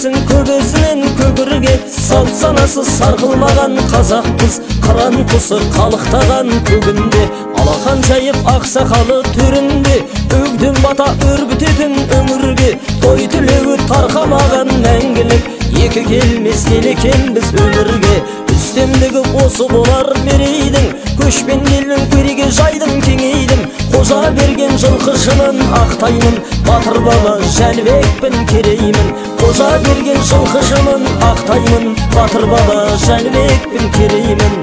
кетпесін көбесінен көгірге. Салт санасы сарқылмаған қазақпыз, қыран құсы қалықтаған көгінде. Алақан жайып ақсақалы төрінде, өгден бата өрбітетін өңірге. Той түлеуі тарқамаған мәңгілік, екі келмес келекен біз өмірге. Үстемдігі осы болар мерейдің, көшпен елдің көреге жайдың кеңейдің. Қожа берген жылқышының ақтаймын, батыр баба Жәнібекпін кереймін. Қожа берген жылқышының ақтаймын, батыр баба Жәнібекпін кереймін.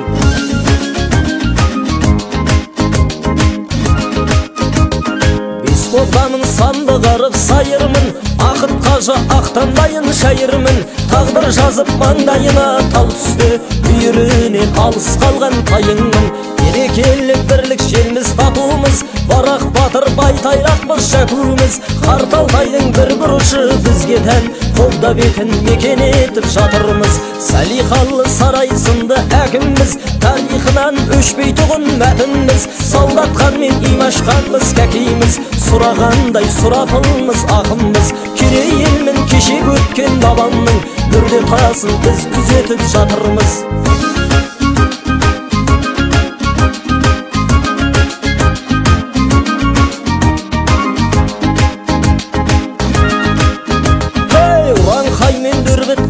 Бесболдамын санды қарып сайырмын, ақыт қажы ақтандайын шайырмын. Тағдыр жазып маңдайына тал түсті, үйірінен алыс қалған тайыңмын. Берекелі бірлік желміз татуымыз, барақ батыр байтайрақпыз шәкуіміз. Қарталтайдың бір бұрышы бізге тән, қолда бетін мекен етіп жатырмыз. Салиқалы сарай сынды әкіміз, тарихынан өшпей тұғын мәтініміз. Солдатқан мен имашқанбыз кәкейміз, сұрағандай сұрапылмыз ақымыз. Керей елмін кеше өткен бабамның, мүрде тарасын біз күзетіп жатырмыз.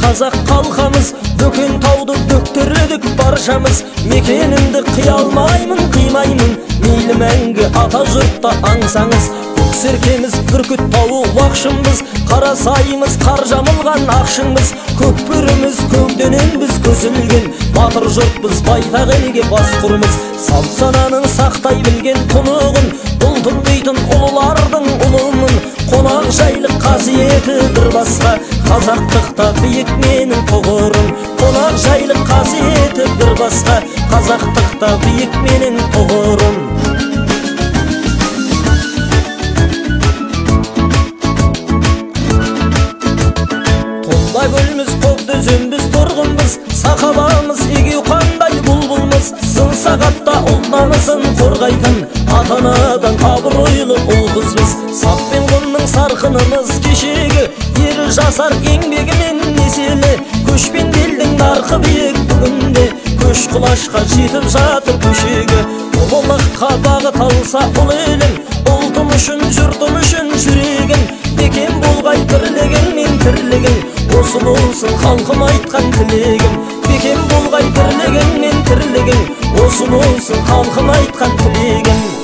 Қазақ қалқамыз, бөкен тауды бөктірдік баршамыз. Мекенімді қия алмаймын, қимаймын, мейлі мәңгі ата жұртта аңсаңыз. Көксеркеміз бүркіт тауы уақшымыз, қарасайымыз қар жамылған ақшыңыз. Көкбөріміз көкденен біз көсілген, батыр жұртпыз байтақ елге бас құрмыз. Салт сананың сақтай білген тұнығын, ұлтын дейтін ұлылардың ұлымын. Қонақ жайлық қасиеті бір басқа, қазақтықта биік менің тұғырым. Қонақ жайлық қасиеті бір басқа, қазақтықта биік менің тұғырым. Тұлда көліміз көкті зөмбіз тұрғынбыз, сақабамыз егеу қандай бұлбұлмыз. Сын сағатта ұлт намысын қорғайтын, ата-анадан абыройлы ұл қызбыз. Сап пен құнның сарқынымыз кешегі, ері жасар еңбегімен неселі. Көшпен елдің нарқы биік бүгінде, көш құлашқа жетіп жатыр көшегі. Ұлылыққа бағыт алса ұл елім, ұлтым үшін жұртым үшін жүрегім. Бекем болғай бірлігің мен тірлігің, осы болсын халқым айтқан тілегім. Бекем болғай бірлігің мен тірлігің, осы болсын халқым айтқан тілегім.